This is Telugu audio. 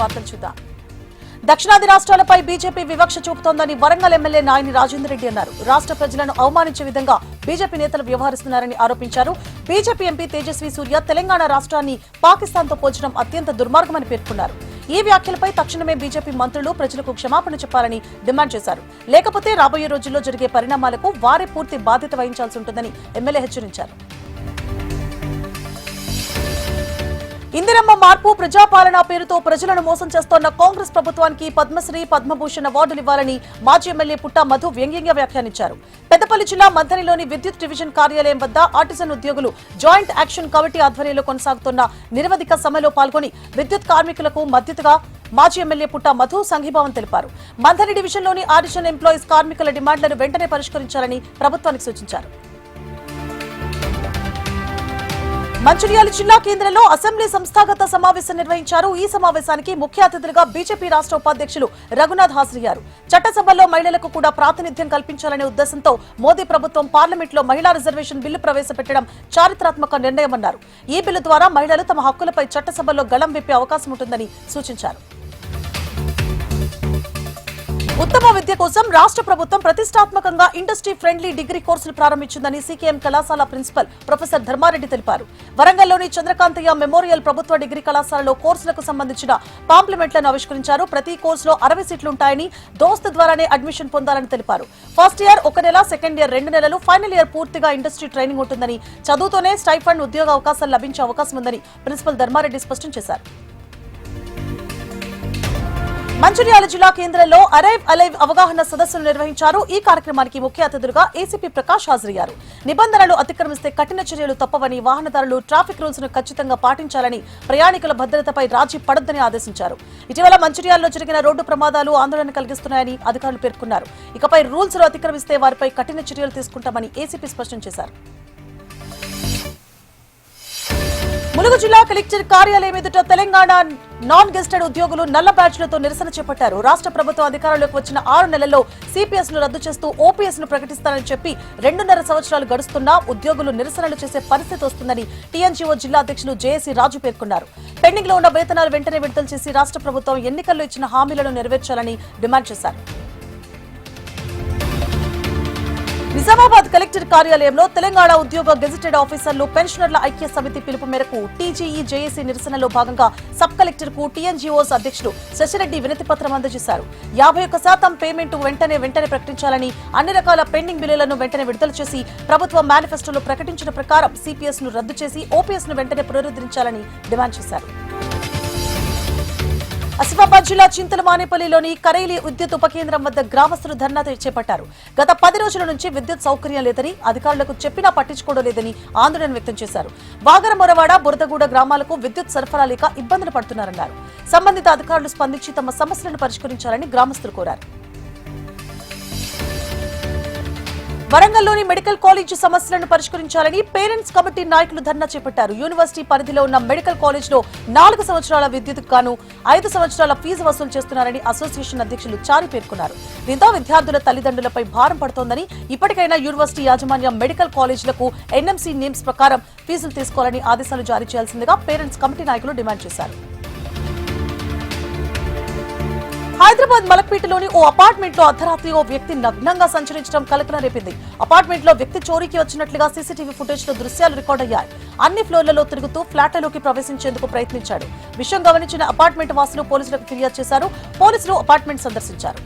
వార్తలు చూద్దాం. దక్షిణాది రాష్ట్రాలపై బీజేపీ వివక్ష చూపుతోందని వరంగల్ ఎమ్మెల్యే నాయని రాజేందర్ రెడ్డి అన్నారు. రాష్ట్ర ప్రజలను అవమానించే విధంగా బీజేపీ నేతలు వ్యవహరిస్తున్నారని ఆరోపించారు. బీజేపీ ఎంపీ తేజస్వి సూర్య తెలంగాణ రాష్ట్రాన్ని పాకిస్తాన్తో పోల్చడం అత్యంత దుర్మార్గమని పేర్కొన్నారు. ఈ వ్యాఖ్యలపై తక్షణమే బీజేపీ మంత్రులు ప్రజలకు క్షమాపణ చెప్పాలని డిమాండ్ చేశారు. లేకపోతే రాబోయే రోజుల్లో జరిగే పరిణామాలకు వారే పూర్తి బాధ్యత వహించాల్సి ఉంటుందని ఎమ్మెల్యే హెచ్చరించారు. ఇందిరమ్మ మార్పు ప్రజాపాలన పేరుతో ప్రజలను మోసం చేస్తోన్న కాంగ్రెస్ ప్రభుత్వానికి పద్మశ్రీ పద్మభూషణ్ అవార్డులు ఇవ్వాలని మాజీ ఎమ్మెల్యే పుట్టా మధు వ్యంగ్యంగా వ్యాఖ్యానించారు. పెద్దపల్లి జిల్లా మంథనిలోని విద్యుత్ డివిజన్ కార్యాలయం వద్ద ఆర్టిజన్ ఉద్యోగులు జాయింట్ యాక్షన్ కమిటీ ఆధ్వర్యంలో కొనసాగుతున్న నిరవధిక సమ్మెలో పాల్గొని విద్యుత్ కార్మికులకు మద్దతుగా మాజీ ఎమ్మెల్యే పుట్టా మధు సంఘీభావం తెలిపారు. మంథని డివిజన్లోని ఆర్టిజన్ ఎంప్లాయీస్ కార్మికుల డిమాండ్లను వెంటనే పరిష్కరించాలని ప్రభుత్వానికి సూచించారు. మంచిర్యాల జిల్లా కేంద్రంలో అసెంబ్లీ సంస్థాగత సమావేశం నిర్వహించారు. ఈ సమావేశానికి ముఖ్య అతిథులుగా బీజేపీ రాష్ట్ర ఉపాధ్యక్షులు రఘునాథ్ హాజరయ్యారు. చట్టసభల్లో మహిళలకు కూడా ప్రాతినిధ్యం కల్పించాలనే ఉద్దేశంతో మోదీ ప్రభుత్వం పార్లమెంట్లో మహిళా రిజర్వేషన్ బిల్లు ప్రవేశపెట్టడం చారిత్రాత్మక నిర్ణయమన్నారు. ఈ బిల్లు ద్వారా మహిళలు తమ హక్కులపై చట్టసభల్లో గళం విప్పే అవకాశం ఉంటుందని సూచించారు. ఉత్తమ విద్య కోసం రాష్ట్ర ప్రభుత్వం ప్రతిష్టాత్మకంగా ఇండస్ట్రీ ఫ్రెండ్లీ డిగ్రీ కోర్సులు ప్రారంభించిందని సీకేఎం కళాశాల ప్రిన్సిపల్ ప్రొఫెసర్ ధర్మారెడ్డి తెలిపారు. వరంగల్లోని చంద్రకాంతయ్య మెమోరియల్ ప్రభుత్వ డిగ్రీ కళాశాలలో కోర్సులకు సంబంధించిన పాంప్లిమెంట్లను ఆవిష్కరించారు. ప్రతి కోర్సులో 60 సీట్లుంటాయని దోస్త్ ద్వారానే అడ్మిషన్ పొందాలని తెలిపారు. ఫస్ట్ ఇయర్ 1 నెల, సెకండ్ ఇయర్ 2 నెలలు, ఫైనల్ ఇయర్ పూర్తిగా ఇండస్ట్రీ ట్రైనింగ్ ఉంటుందని, చదువుతోనే స్టైఫండ్ ఉద్యోగ అవకాశాలు లభించే అవకాశం ఉందని ప్రిన్సిపల్ ధర్మారెడ్డి స్పష్టం చేశారు. మంచిర్యాల జిల్లా కేంద్రంలో అరైవ్ అలైవ్ అవగాహన సదస్సును నిర్వహించారు. ఈ కార్యక్రమానికి ముఖ్య అతిథులుగా ఏసీపీ ప్రకాష్ హాజరయ్యారు. నిబంధనలు అతిక్రమిస్తే కఠిన చర్యలు తప్పవని, వాహనదారులు ట్రాఫిక్ రూల్స్ ను ఖచ్చితంగా పాటించాలని, ప్రయాణికుల భద్రతపై రాజీ పడొద్దని ఆదేశించారు. ఇటీవల మంచిర్యాలలో జరిగిన రోడ్డు ప్రమాదాలు ఆందోళన కలిగిస్తున్నాయని అధికారులు పేర్కొన్నారు. ఇకపై రూల్స్ ను అతిక్రమిస్తే వారిపై కఠిన చర్యలు తీసుకుంటామని ఏసీపీ స్పష్టం చేశారు. ములుగు జిల్లా కలెక్టర్ కార్యాలయం ఎదుట తెలంగాణ నాన్ గెస్టెడ్ ఉద్యోగులు నల్ల బ్యాడ్జ్లతో నిరసన చేపట్టారు. రాష్ట్ర ప్రభుత్వం అధికారంలోకి వచ్చిన 6 నెలల్లో సిపిఎస్ ను రద్దు చేస్తూ ఓపీఎస్ ను ప్రకటిస్తానని చెప్పి 2.5 సంవత్సరాలు గడుస్తున్నా ఉద్యోగులు నిరసనలు చేసే పరిస్థితి వస్తుందని టీఎన్జీఓ జిల్లా అధ్యక్షులు జేఏసీ రాజు పేర్కొన్నారు. పెండింగ్ లో ఉన్న వేతనాలు వెంటనే విడుదల చేసి రాష్ట్ర ప్రభుత్వం ఎన్నికల్లో ఇచ్చిన హామీలను నెరవేర్చాలని డిమాండ్ చేశారు. నిజామాబాద్ కలెక్టర్ కార్యాలయంలో తెలంగాణ ఉద్యోగ గెజిటెడ్ ఆఫీసర్లు పెన్షనర్ల ఐక్య సమితి పిలుపు మేరకు టీజీఈ జేఏసీ నిరసనలో భాగంగా సబ్ కలెక్టర్ కు టీఎన్జీఓస్ అధ్యక్షుడు శశిరెడ్డి వినతి పత్రం అందజేశారు. 51% పేమెంట్ వెంటనే ప్రకటించాలని, అన్ని రకాల పెండింగ్ బిల్లులను వెంటనే విడుదల చేసి ప్రభుత్వ మేనిఫెస్టోలో ప్రకటించిన ప్రకారం సిపిఎస్ ను రద్దు చేసి ఓపీఎస్ ను వెంటనే పునరుద్ధరించాలని డిమాండ్ చేశారు. ఆసిఫాబాద్ జిల్లా చింతలమానేపల్లిలోని కరైలి విద్యుత్ ఉపకేంద్రం వద్ద గ్రామస్తులు ధర్నా చేపట్టారు. గత 10 రోజుల నుంచి విద్యుత్ సౌకర్యం లేదని, అధికారులకు చెప్పినా పట్టించుకోవడం లేదని ఆందోళన వ్యక్తం చేశారు. వాగరమొరవాడ, బురదగూడ గ్రామాలకు విద్యుత్ సరఫరా లేక ఇబ్బందులు పడుతున్నారన్నారు. సంబంధిత అధికారులు స్పందించి తమ సమస్యలను పరిష్కరించాలని గ్రామస్తులు కోరారు. వరంగల్లోని మెడికల్ కాలేజ్ సమస్యలను పరిష్కరించాలని పేరెంట్స్ కమిటీ నాయకులు ధర్నా చేపట్టారు. యూనివర్సిటీ పరిధిలో ఉన్న మెడికల్ కాలేజ్ లో 4 సంవత్సరాల విద్యుత్ గాను 5 సంవత్సరాల ఫీజు వసూలు చేస్తున్నారని అసోసియేషన్ అధ్యక్షులు చారి పేర్కొన్నారు. దీంతో విద్యార్థుల తల్లిదండ్రులపై భారం పడుతోందని, ఇప్పటికైనా యూనివర్సిటీ యాజమాన్యం మెడికల్ కాలేజీలకు ఎన్ఎంసీ నేమ్స్ ప్రకారం ఫీజులు తీసుకోవాలని ఆదేశాలు జారీ చేయాల్సిందిగా పేరెంట్స్ కమిటీ నాయకులు డిమాండ్ చేశారు. హైదరాబాద్ మలక్పేటలోని ఓ అపార్ట్మెంట్ లో అర్ధరాత్రి ఓ వ్యక్తి నగ్నంగా సంచరించడం కలకలం రేపింది. అపార్ట్మెంట్ లో వ్యక్తి చోరీకి వచ్చినట్లుగా సీసీటీవీ ఫుటేజ్ లో దృశ్యాలు రికార్డ్ అయ్యాయి. అన్ని ఫ్లోర్లలో తిరుగుతూ ఫ్లాట్లలోకి ప్రవేశించేందుకు ప్రయత్నించాడు. విషయం గమనించిన అపార్ట్మెంట్ వాసులు పోలీసులకు ఫిర్యాదు చేశారు. పోలీసులు అపార్ట్మెంట్ సందర్శించారు.